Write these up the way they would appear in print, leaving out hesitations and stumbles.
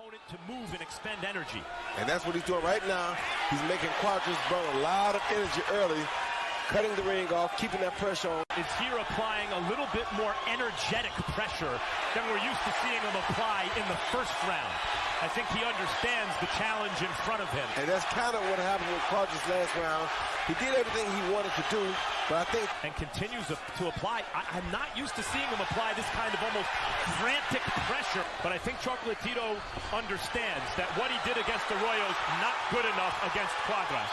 opponent to move and expend energy. And that's what he's doing right now. He's making Cuadras burn a lot of energy early, cutting the ring off, keeping that pressure on. Is here applying a little bit more energetic pressure than we're used to seeing him apply in the first round. I think he understands the challenge in front of him. And that's kind of what happened with Cuadras last round. He did everything he wanted to do, but I think... And continues to apply. I'm not used to seeing him apply this kind of almost frantic pressure, but I think Chocolatito understands that what he did against Arroyo's not good enough against Cuadras.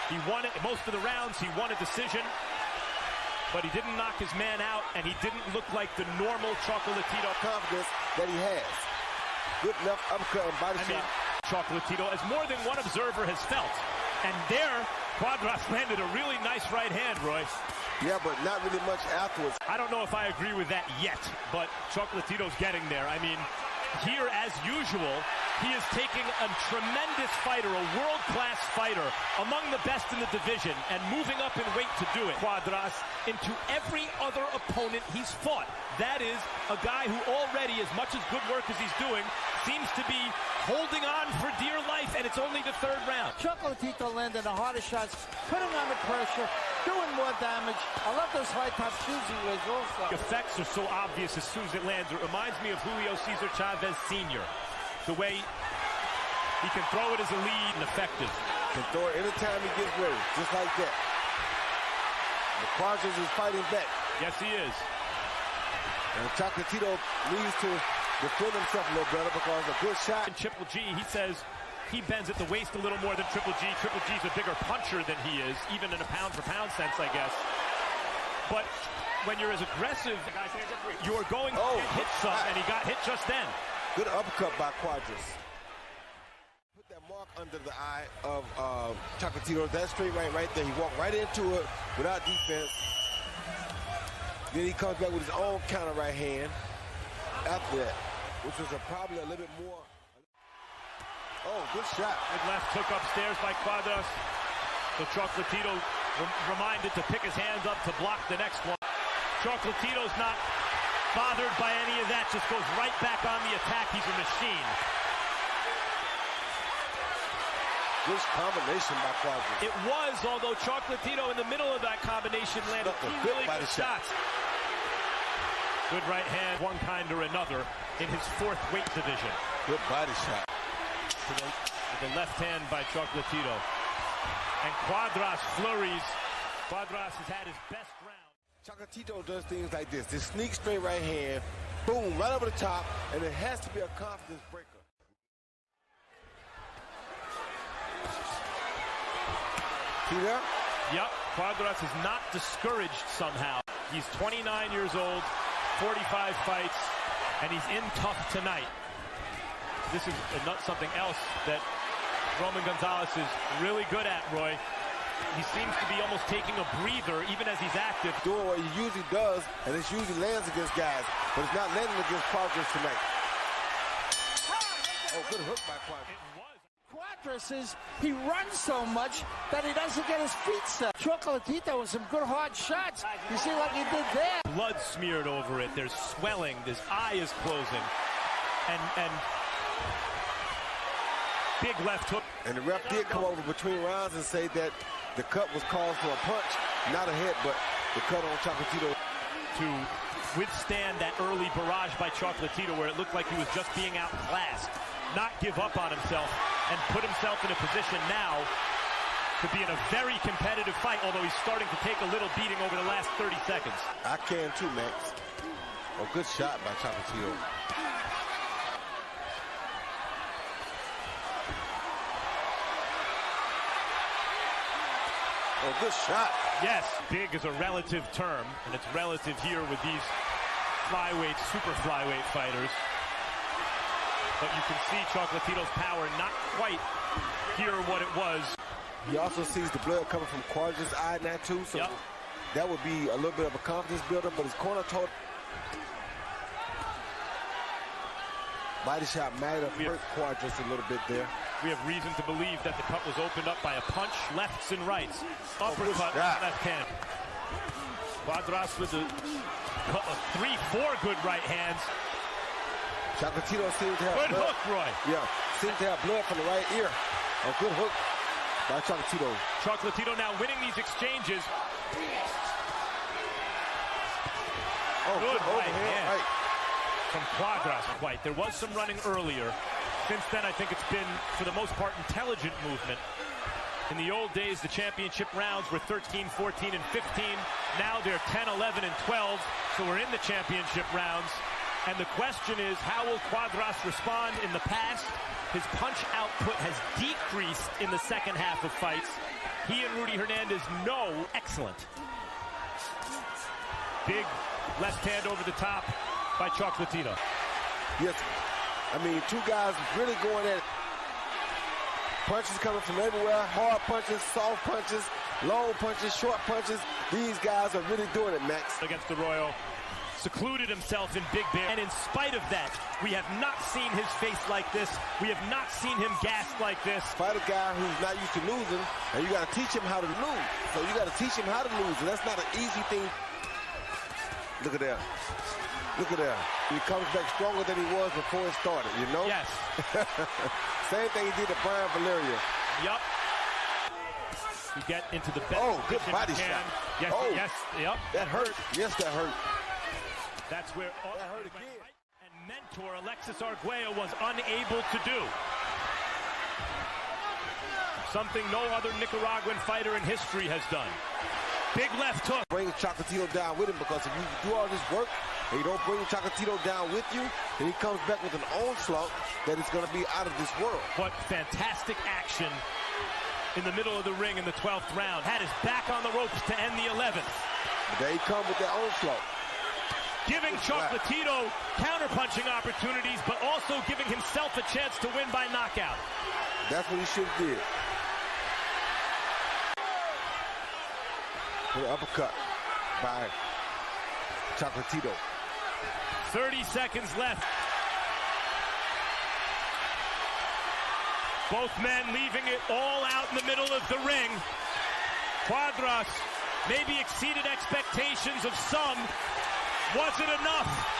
He won it most of the rounds. He won a decision, but he didn't knock his man out, and he didn't look like the normal Chocolatito. Confidence that he has. Good left uppercut and body shot. Chocolatito, as more than one observer has felt. And there, Cuadras landed a really nice right hand, Roy. Yeah, but not really much afterwards. I don't know if I agree with that yet, but Chocolatito's getting there. I mean, here, as usual, he is taking a tremendous fighter, a world-class fighter, among the best in the division, and moving up in weight to do it. Cuadras into every other opponent he's fought. That is a guy who already, as much as good work as he's doing, seems to be holding on for dear life, and it's only the third round. Chocolatito landing the harder shots, putting on the pressure, doing more damage. I love those high-top shoes he wears also. The effects are so obvious as soon as it lands. It reminds me of Julio Cesar Chavez Sr. The way he can throw it as a lead and effective. Can throw it anytime he gets ready, just like that. The Cuadras is fighting back. Yes, he is. And Chocolatito needs to defend himself a little better because a good shot. And Triple G, he says he bends at the waist a little more than Triple G. Triple G's a bigger puncher than he is, even in a pound-for-pound sense, I guess. But when you're as aggressive, you're going to get hit some, and he got hit just then. Good uppercut by Cuadras. Put that mark under the eye of Chocolatito. That straight right there. He walked right into it without defense. Then he comes back with his own counter right hand after that, which was probably a little bit more. Oh, good shot. Good left hook upstairs by Cuadras. So Chocolatito reminded to pick his hands up to block the next one. Chocolatito's not bothered by any of that, just goes right back on the attack. He's a machine. Good combination by Cuadras. It was, although Chocolatito in the middle of that combination landed two really good shots. Good right hand, one kind or another, in his fourth weight division. Good body shot. With the left hand by Chocolatito. And Cuadras flurries. Cuadras has had his best round. Chocolatito does things like this. This sneak straight right hand, boom, right over the top, and it has to be a confidence breaker. See there? Yep, Cuadras is not discouraged somehow. He's 29 years old, 45 fights, and he's in tough tonight. This is something else that Roman Gonzalez is really good at, Roy. He seems to be almost taking a breather even as he's active. Doing what he usually does, and it usually lands against guys, but it's not landing against Cuadras tonight. Oh, good hook by Cuadras. Cuadras he runs so much that he doesn't get his feet set. Chocolatito with some good hard shots. You see like he did there. Blood smeared over it. There's swelling. His eye is closing. And big left hook. And the ref did come over between rounds and say that the cut was called for a punch, not a hit, but the cut on Chocolatito. To withstand that early barrage by Chocolatito where it looked like he was just being outclassed. Not give up on himself and put himself in a position now to be in a very competitive fight, although he's starting to take a little beating over the last 30 seconds. I can too, Max. Oh, good shot by Chocolatito. Oh, good shot. Yes, big is a relative term, and it's relative here with these flyweight, super flyweight fighters. But you can see Chocolatito's power not quite here what it was. He also sees the blood coming from Cuadras' eye now too, so that would be a little bit of a confidence builder, but his corner told body shot might have hurt Cuadras a little bit there. We have reason to believe that the cut was opened up by a punch, lefts and rights. Uppercut, left hand. Cuadras with a 3-4 good right hands. Chocolatito seems to have Good blood. hook, Roy. Yeah, seems to have blood from the right ear. A good hook by Chocolatito. Chocolatito now winning these exchanges. Oh, Good overhand right. From Cuadras, quite. There was some running earlier. Since then, I think it's been, for the most part, intelligent movement. In the old days, the championship rounds were 13, 14, and 15. Now they're 10, 11, and 12. So we're in the championship rounds. And the question is, how will Cuadras respond? In the past, his punch output has decreased in the second half of fights. He and Rudy Hernandez know excellent. Big left hand over the top by Chocolatito. Yes, I mean, two guys really going at it. Punches coming from everywhere, hard punches, soft punches, long punches, short punches. These guys are really doing it, Max. Against the Royal, secluded himself in Big Bear. And in spite of that, we have not seen his face like this. We have not seen him gassed like this. Fight a guy who's not used to losing, and you got to teach him how to lose. So you got to teach him how to lose, and that's not an easy thing. Look at that. Look at that. He comes back stronger than he was before it started, you know? Yes. Same thing he did to Brian Valeria. Yup. You get into the best. Oh, good body shot. Yes, oh, yes, yep. That hurt. Yes, that hurt. That's where that hurt again. And mentor Alexis Arguello was unable to do. Something no other Nicaraguan fighter in history has done. Big left hook. Bring Chocolatito down with him, because if you do all this work and you don't bring Chocolatito down with you, then he comes back with an onslaught that is going to be out of this world. What fantastic action in the middle of the ring in the 12th round. Had his back on the ropes to end the 11th. But there he comes with that onslaught. Giving Chocolatito counter-punching opportunities, but also giving himself a chance to win by knockout. That's what he should have did. An uppercut by Chocolatito. 30 seconds left. Both men leaving it all out in the middle of the ring. Cuadras maybe exceeded expectations of some. Was it enough?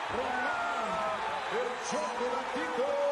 Román, el Chocolatito.